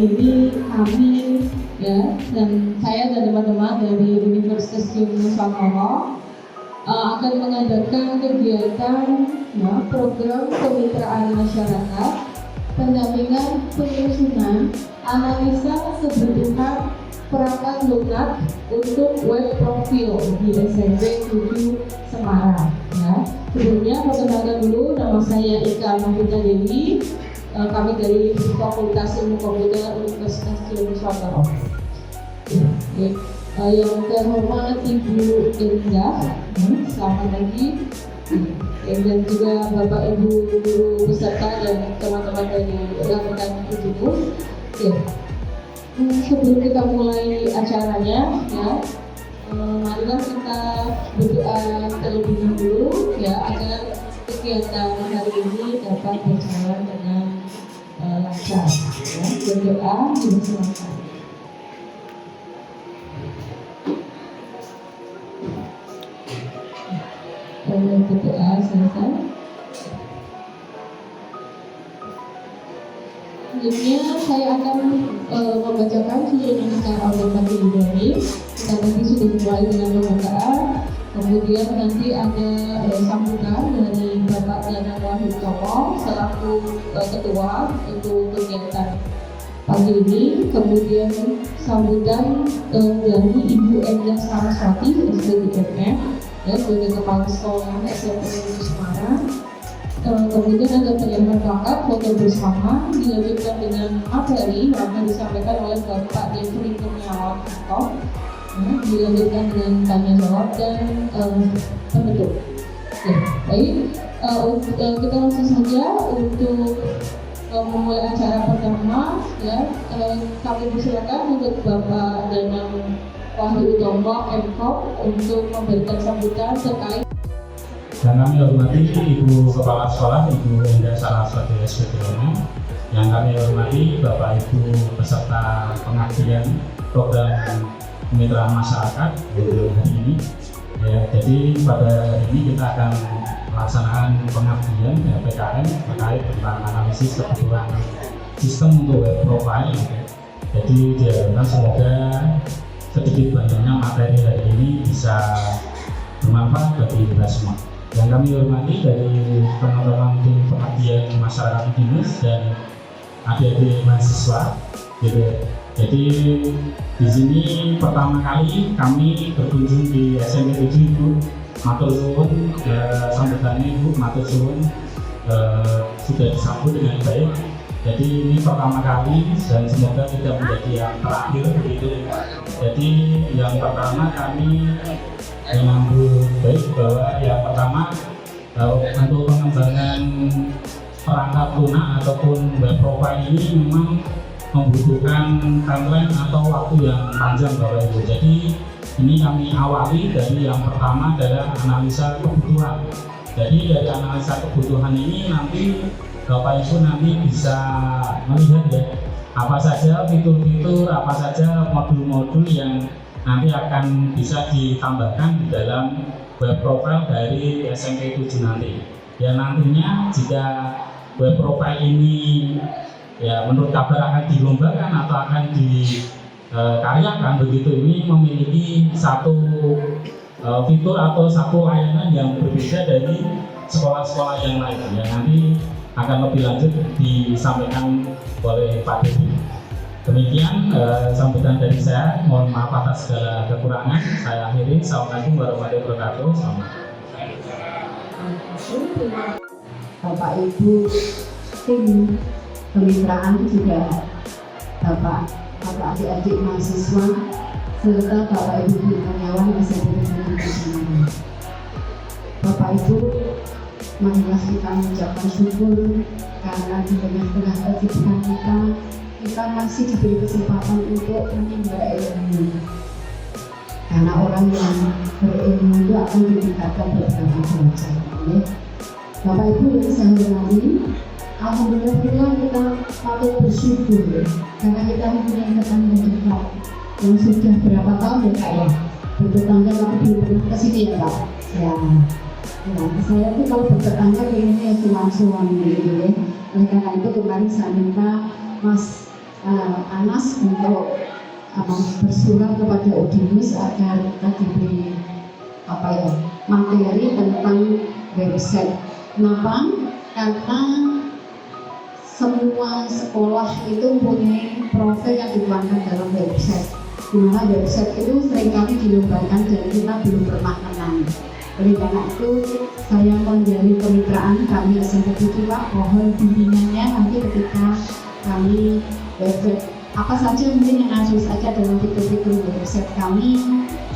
ini kami ya dan saya dan teman-teman dari Universitas Nusantara akan mengadakan kegiatan ya, program kemitraan masyarakat, pendampingan penyusunan analisa kebutuhan perangkat lunak untuk web profil di SMP 7 Semarang. Ya. Sebelumnya perkenalkan dulu, nama saya Ika Mahfita Dewi. Kami dari Fakultas Ilmu Komputer Universitas Nusantara. Yang terhormat Ibu Indah, selamat pagi. Dan juga Bapak Ibu guru peserta dan teman-teman dari rekan ibu. Sebelum kita mulai acaranya, ya, marilah kita berdoa terlebih dahulu, ya, agar kegiatan hari ini dapat berjalan dengan lancar. Ya. Berdoa, silakan. Berdoa selesai. Selanjutnya saya akan membacakan susunan secara otomatis ini. Kita nanti sudah mulai dengan pembukaan. Kemudian nanti ada sambutan dari Bapak Dana Wahid Tomo selaku ketua untuk kegiatan pagi ini. Kemudian sambutan dari Ibu Endah Saraswati SDGMF ya, sebagai Kepala Sekolah SMP Semarang. Kemudian ada penyampaian pangkat foto bersama, dilanjutkan dengan materi yang akan disampaikan oleh Bapak Jeffrey Kurniawan Anton, dilanjutkan dengan tanya jawab dan penutup. Baik, kita langsung saja untuk memulai acara pertama. Ya, kami persilakan untuk Bapak Danang Wahyu Utomo MKOP untuk memberikan sambutan terkait. Dan kami hormati Ibu Kepala Sekolah, Ibu Endah Saraswati SPDM, yang kami hormati Bapak Ibu peserta pengabdian program kemitraan masyarakat hari ini. Ya, jadi pada hari ini kita akan melaksanakan pengabdian ya, PKN terkait tentang analisis kebutuhan sistem untuk web profile. Jadi diharapkan semoga sedikit banyaknya materi hari ini bisa bermanfaat bagi kita semua. Yang kami hormati dari teman-teman tim pengabdian masyarakat Dinas dan adik-adik mahasiswa, gitu. Jadi di sini pertama kali kami berkunjung di SMP 7 Ibu. Matur suwun sambutannya Ibu, matur suwun sudah disambut dengan baik. Jadi ini pertama kali dan semoga tidak menjadi yang terakhir begitu. Jadi yang pertama kami menyambut baik bahwa yang pertama untuk pengembangan perangkat lunak ataupun web profile ini memang membutuhkan timeline atau waktu yang panjang Bapak Ibu. Jadi ini kami awali dari yang pertama adalah analisa kebutuhan. Jadi dari analisa kebutuhan ini nanti Bapak Ibu nanti bisa melihat ya apa saja fitur-fitur, apa saja modul-modul yang nanti akan bisa ditambahkan di dalam web profile dari SMP 7 nanti. Ya nantinya jika web profile ini ya menurut kabar akan dilombakan atau akan dikaryakan begitu, ini memiliki satu fitur atau satu layanan yang berbeda dari sekolah-sekolah yang lain. Ya nanti akan lebih lanjut disampaikan oleh Pak Dewi. Demikian sambutan dari saya. Mohon maaf atas segala kekurangan. Saya akhiri. Assalamualaikum warahmatullahi wabarakatuh. Bapak Ibu tim kemitraan juga Bapak adik-adik mahasiswa serta Bapak Ibu karyawan SMP Semarang. Bapak Ibu, marilah kita mengucapkan syukur karena di tengah-tengah kesibukan kita masih diberi kesempatan untuk menimba ilmu. Karena orang yang berilmu itu akan ditingkatkan beberapa derajat. Bapak Ibu yang saya hormati, alhamdulillah kita patut bersyukur karena kita mempunyai teman yang dekat yang sudah berapa tahun ya Kak ya, bertetangga tapi belum pernah ke sini ya Pak. Ya, saya tuh kalau bertetangga pengennya cuma suami gitu ya. Oleh karena itu kemarin saya minta Mas Anas untuk bersurat kepada Udinus agar kita diberi materi tentang website. Kenapa? Karena semua sekolah itu punya profil yang dituangkan dalam website. Dimana website itu seringkali dilombakan dan kita belum pernah kenal. Oleh karena itu, saya menjalin kemitraan kami SMP 7 Pak, mohon bimbingannya nanti ketika kami website apa saja mungkin yang harus saja dalam fitur-fitur website kami,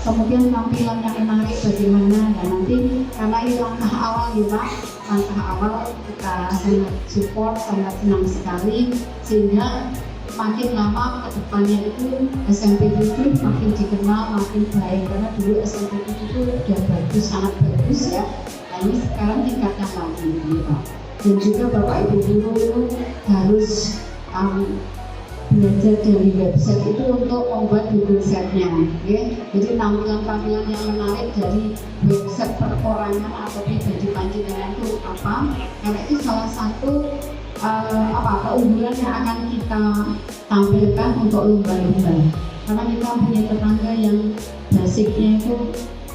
kemudian tampilan yang menarik bagaimana, dan nanti karena ini langkah awal ya Pak, langkah awal kita sangat support, sangat senang sekali, sehingga makin lama ke depannya itu SMP 7 makin dikenal, makin baik, karena dulu SMP 7 itu sudah bagus, sangat bagus ya. Nah ini sekarang tingkatkan lagi ya Pak. Dan juga Bapak Ibu guru harus belajar dari website itu untuk membuat Google Set-nya ya. Jadi tampilan-tampilan yang menarik dari website perorangan atau pribadi panjenengan itu apa? Karena itu salah satu keunggulan yang akan kita tampilkan untuk lomba-lomba. Karena kita punya tetangga yang basicnya itu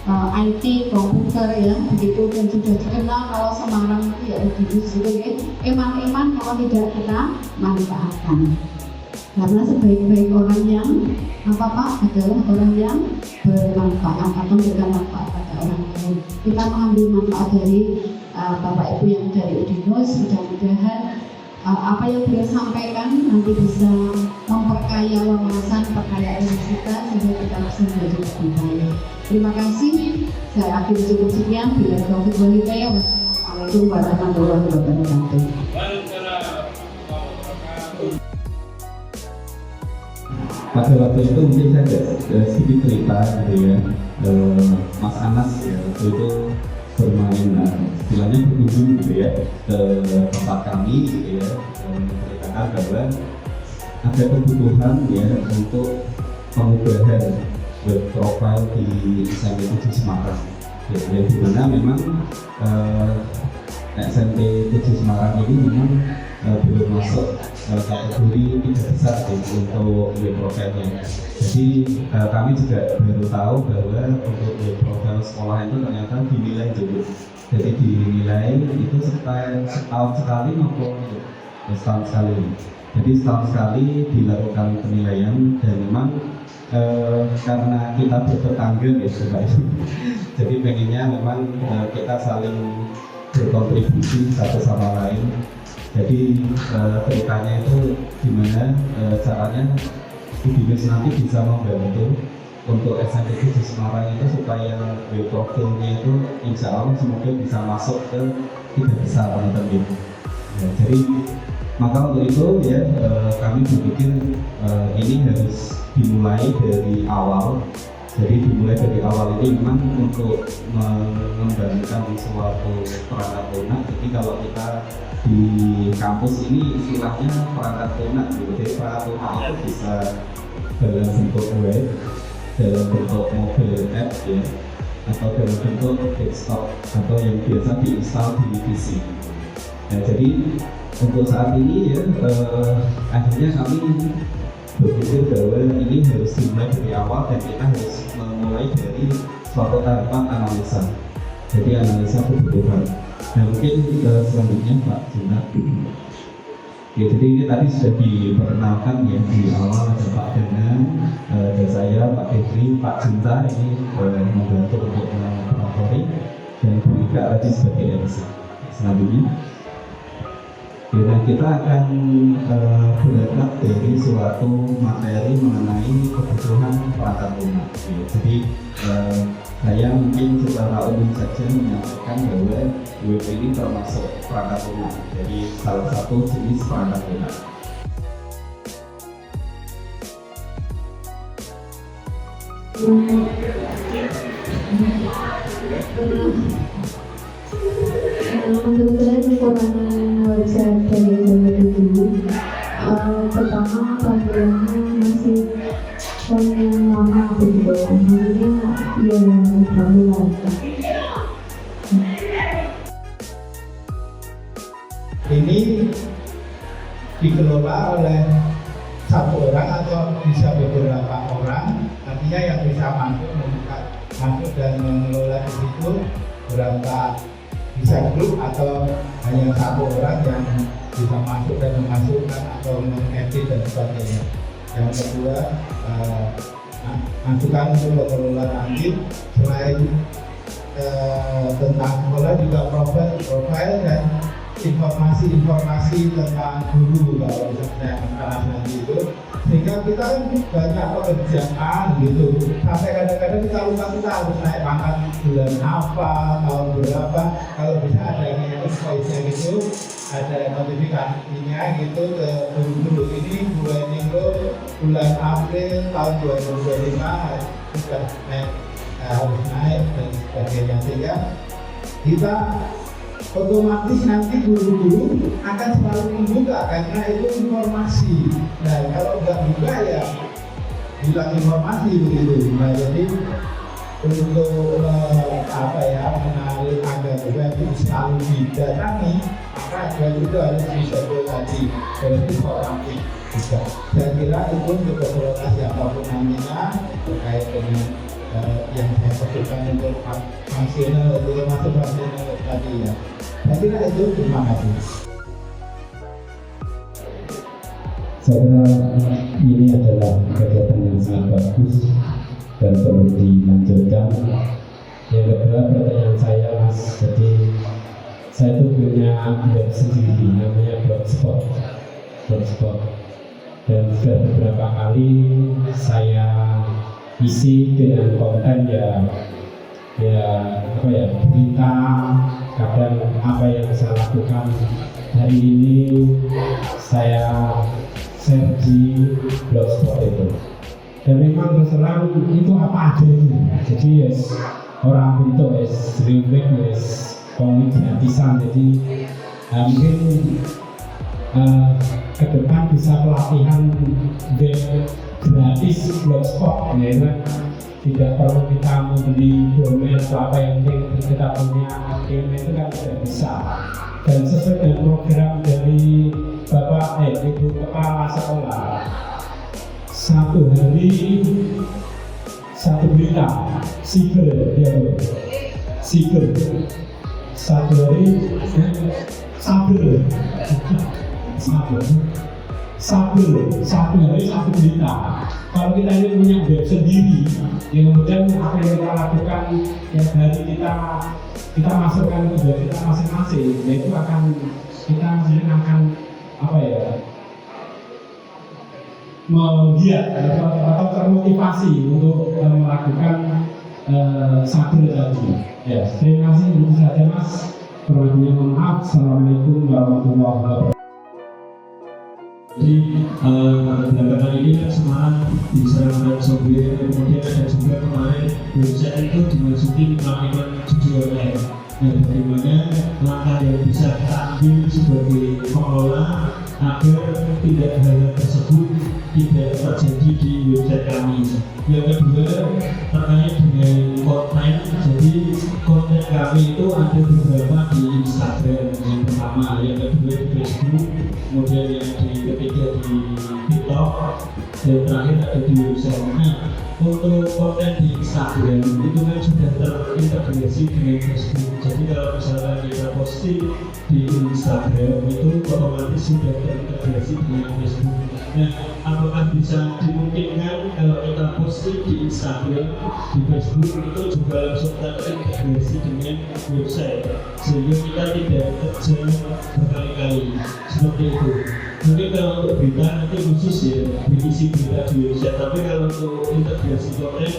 IT, komputer ya, begitu, dan sudah dikenal kalau Semarang itu ya Udinus gitu ya. Eman-eman kalau tidak kita manfaatkan. Karena sebaik-baik orang yang adalah orang yang bermanfaat atau memberikan manfaat pada orang lain. Kita mengambil manfaat dari Bapak Ibu yang dari Udinus, mudah-mudahan apa yang beliau sampaikan nanti bisa memperkaya wawasan, perkaya ilmu kita sehingga kita bisa menjadi lebih baik. Terima kasih. Saya akhiri cukup sekian. Bila taufiq wal hidayah. Wassalamualaikum warahmatullahi wabarakatuh. Pada waktu itu mungkin saya ada sedikit cerita gitu ya, Mas Anas ya waktu itu bermain, istilahnya berkunjung gitu ya ke tempat kami gitu ya, menceritakan bahwa ada kebutuhan ya untuk pengubahan web profile di SMP 7 Semarang ya, yang dimana memang SMP 7 Semarang ini memang belum masuk kategori tidak besar untuk web profile-nya. Jadi kami juga baru tahu bahwa untuk web profile sekolah itu ternyata dinilai dulu. Jadi dinilai itu setahun sekali maupun setahun sekali. Jadi setahun sekali dilakukan penilaian, dan memang karena kita bertetangga gitu Pak. Jadi pengennya memang kita saling berkontribusi satu sama lain. Jadi ceritanya itu gimana caranya Udinus nanti bisa membantu untuk SMP 7 Semarang itu supaya web profilnya itu insya Allah semoga bisa masuk ke tidak besar teman-teman. Ya, jadi maka untuk itu ya kami berpikir ini harus dimulai dari awal. Jadi dimulai dari awal ini memang untuk mengembangkan suatu perangkat lunak. Jadi kalau kita di kampus ini istilahnya perangkat lunak, jadi perangkat lunak itu bisa dalam bentuk web, dalam bentuk mobile app ya, atau dalam bentuk desktop atau yang biasa diinstal di PC. Nah, jadi untuk saat ini ya akhirnya kami berpikir bahwa ini harus dimulai dari awal dan kita harus memulai dari suatu tahapan analisa. Jadi analisa kebutuhan. Nah mungkin selanjutnya Pak Junta. Ya, jadi ini tadi sudah diperkenalkan ya di awal, ada Pak Danang, ada saya, Pak Fitri, Pak Junta ini membantu untuk melaporkan, dan Bu Ika tadi sebagai MC. Selanjutnya. Ya, kita akan berangkat dari suatu materi mengenai kebutuhan perangkat lunak. Ya, jadi saya mungkin secara umum saja menyampaikan bahwa web ini termasuk perangkat lunak. Jadi salah satu jenis perangkat lunak. Menurut saya kekurangan website dari SMP 7 pertama tampilannya masih yang lama begitu, maksudnya ya terlalu lama. Ini dikelola oleh satu orang atau bisa beberapa orang, artinya yang bisa masuk dan mengelola di situ berapa bisa grup atau hanya satu orang yang bisa masuk dan memasukkan atau mengedit dan sebagainya. Yang kedua, masukan untuk pengelola nanti selain tentang sekolah juga profil dan informasi tentang guru kalau misalnya anak nanti itu, sehingga kita kan banyak pekerjaan gitu sampai kadang-kadang kita lupa kita harus naik pangkat bulan apa, tahun berapa. Kalau bisa ada yang invoice-nya gitu, ada notifikasinya gitu ke guru ini bulan April tahun 2025 sudah harus naik dan sebagainya, sehingga kita otomatis nanti guru-guru akan selalu membuka karena itu informasi. Nah kalau nggak buka ya hilang informasi begitu. Nah jadi untuk menarik agar web itu selalu didatangi, maka web itu harus disebut tadi berarti proaktif juga. Saya kira itu untuk keseluruhan siapapun nantinya terkait dengan yang saya sebutkan untuk fungsional itu termasuk fungsional tadi ya. Saya kira itu, terima kasih. Saya kira ini adalah kegiatan yang sangat bagus dan perlu dilanjutkan. Yang kedua, pertanyaan saya Mas, jadi saya itu punya web sendiri namanya Blogspot, dan sudah beberapa kali saya isi dengan konten berita, kadang apa yang saya lakukan hari ini saya share di Blogspot itu, dan memang terus terang itu apa adanya. Jadi orang bentuk remake komik gratisan, jadi mungkin ke depan bisa pelatihan web gratis Blogspot ya kan? Tidak perlu kita membeli domain atau apa, yang penting kita punya domain itu kan sudah bisa. Dan sesuai dengan program dari Bapak Ibu Kepala Sekolah, satu hari satu berita siber satu hari satu hari satu berita. Kalau kita ini punya web sendiri, yang kemudian apa yang kita lakukan yang hari kita masukkan ke web kita masing-masing, yaitu kita melihat atau termotivasi untuk melakukan saber tadi. Ya, terima kasih. Itu saja Mas. Kurangnya mohon maaf. Assalamualaikum warahmatullahi wabarakatuh. Jadi belakangan ini kan Semarang diserang software, kemudian ada juga kemarin website itu dimasuki melakukan judi online. Nah, bagaimana langkah yang bisa kita ambil sebagai pengelola agar tidak hal tersebut tidak terjadi di website kami. Yang kedua terkait dengan konten, jadi konten kami itu ada beberapa di Instagram yang pertama, yang kedua di Facebook, kemudian yang ketiga di TikTok, dan terakhir ada di website. Nah, untuk konten di Instagram itu kan sudah terintegrasi dengan Facebook. Jadi kalau misalnya kita posting di Instagram itu otomatis sudah terintegrasi dengan Facebook. Nah, apakah bisa dimungkinkan kalau kita posting di Instagram, di Facebook itu juga langsung terintegrasi dengan website, sehingga kita tidak kerja berkali-kali seperti itu. Mungkin kalau untuk berita nanti khusus ya berisi berita di website, tapi kalau untuk integrasi konten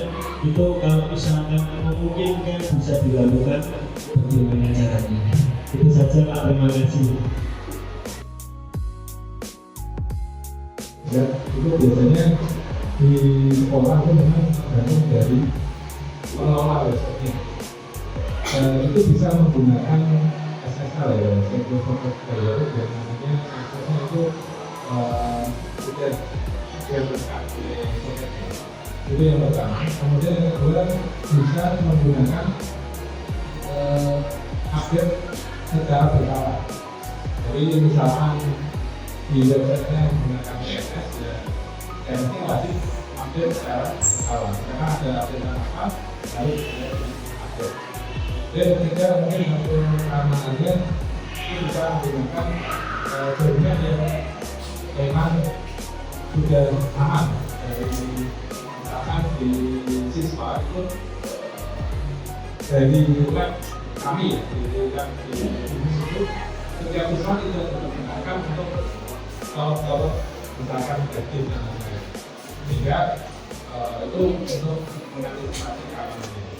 itu kalau misalkan memungkinkan bisa dilakukan, bagaimana caranya? Itu saja Pak, terima kasih. Ya, itu biasanya di sekolah itu memang tergantung dari pengelola website-nya. Itu bisa menggunakan SSL ya, Secure Software Service, dan namanya aksesnya itu sudah berkat itu yang pertama. Kemudian yang kedua bisa menggunakan update secara berkala. Jadi misalkan di website-nya menggunakan PNS ya, PNS wajib update secara berkala karena ada update apa harus update. Dan ketiga mungkin satu keamanannya itu bisa menggunakan jaringan yang memang sudah aman. Misalkan di siswa itu dari web kami ya, di web itu setiap siswa tidak digunakan untuk kalau misalkan kreatif dan lain-lain, sehingga itu untuk mengantisipasi keamanan ini.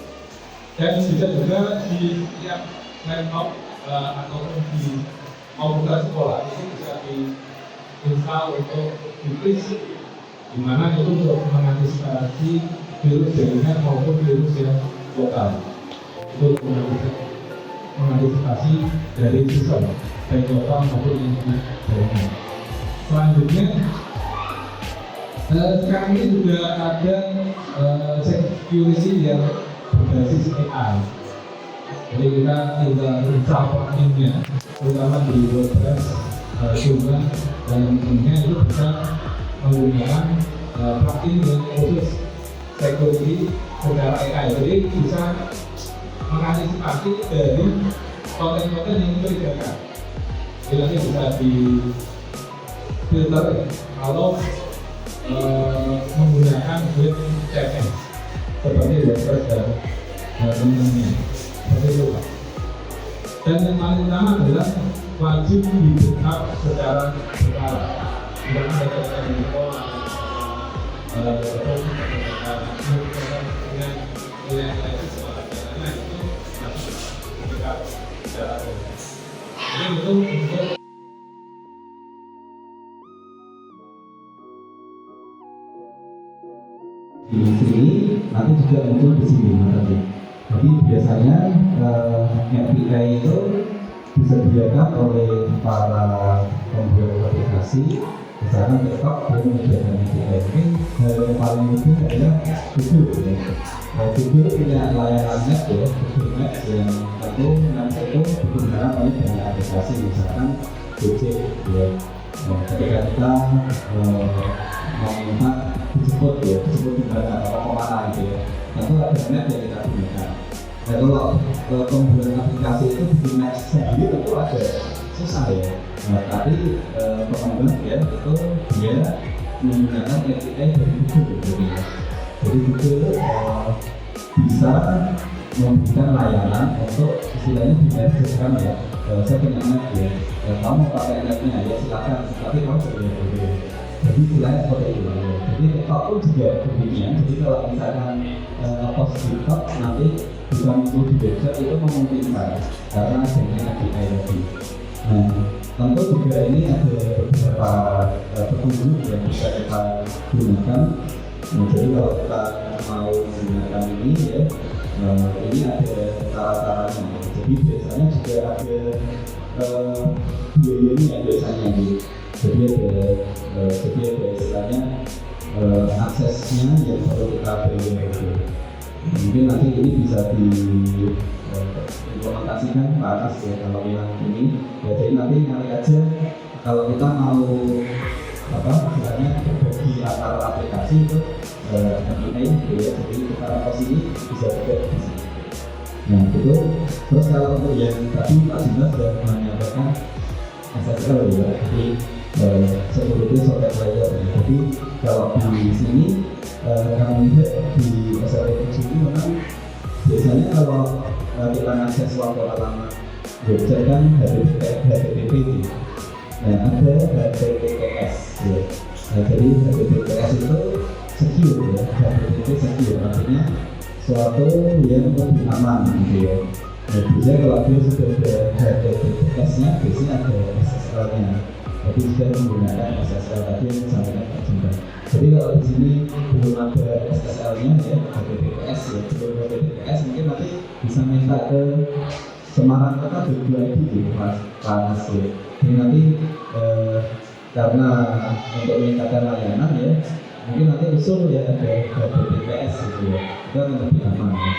Dan bisa juga di setiap laptop ataupun di komputer sekolah itu bisa diinstal untuk dipris, di mana itu untuk mengantisipasi virus jaringan maupun virus yang lokal, untuk mengantisipasi dari sistem baik lokal maupun internet jaringan. Selanjutnya, sekarang ini juga ada security yang berbasis AI. Jadi kita tinggal install plugin-nya, terutama di WordPress, Joomla, dan tentunya itu bisa menggunakan plugin yang khusus security secara AI. Jadi bisa mengantisipasi dari konten-konten yang mencurigakan. Jadi nanti bisa di filter kalau menggunakan web CMS seperti WordPress dan teman-temannya, seperti itu Pak. Dan yang paling utama adalah wajib di-backup secara berkala. Tidak ada kata info dengan nilai-nilai siswa karena itu harus di-backup secara berkala. Jadi itu untuk di sini nanti juga muncul di sini nanti. Jadi biasanya API itu disediakan oleh para pembuat aplikasi, misalkan TikTok dia menyediakan API. Mungkin yang paling penting adalah Google ya. Google punya layanan Maps ya, Google Maps yang tentu Maps itu digunakan oleh banyak aplikasi, misalkan Gojek ya. Ketika kita mau minta dijemput di mana atau kemana gitu ya, tentu ada map yang kita gunakan. Nah kalau pembuatan aplikasi itu bikin map sendiri tentu ada susah ya. Nah tapi pengembang ya itu dia menggunakan API dari Google gitu ya. Jadi Google bisa memberikan layanan untuk istilahnya dimensikan ya. Saya punya map ya, kamu pakai mapnya ya silakan, tapi kamu boleh. Jadi istilahnya seperti itu. Jadi TikTok pun juga demikian. Jadi kalau misalkan post TikTok nanti bisa muncul di website itu memungkinkan karena dengan API tadi. Nah, tentu juga ini ada beberapa petunjuk yang bisa kita gunakan. Nah, jadi kalau kita mau menggunakan ini ya, ini ada cara-caranya. Jadi biasanya juga ada biayanya biasanya gitu. Jadi ada istilahnya aksesnya yang perlu kita bayar gitu. Mungkin nanti ini bisa diimplementasikan Pak Anas ya kalau yang ini. Ya, jadi nanti nyari aja kalau kita mau istilahnya berbagi antar aplikasi itu API gitu ya. Jadi kita pos ini bisa juga di sini. Nah itu. Terus kalau untuk yang tadi Pak Dimas sudah menyampaikan SSL ya. Jadi security software layer. Jadi kalau di sini kami lihat di SSL ini memang biasanya kalau kita mengakses suatu alamat website kan HTTP itu. Nah ada HTTPS ya. Nah, jadi HTTPS itu secure ya. HTTP secure artinya suatu yang lebih aman gitu ya. Nah, biasanya kalau dia sudah ada HTTPS-nya, biasanya ada SSL-nya. Jadi sudah menggunakan SSL tadi yang disampaikan Pak Jumba. Jadi kalau di sini belum ada SSL-nya ya, HTTPS ya, belum HTTPS mungkin nanti bisa minta ke Semarang Kota berdua gitu Mas Panas ya. Jadi nanti karena untuk meningkatkan layanan ya, mungkin nanti usul ya ada HTTPS gitu ya, itu akan lebih aman ya.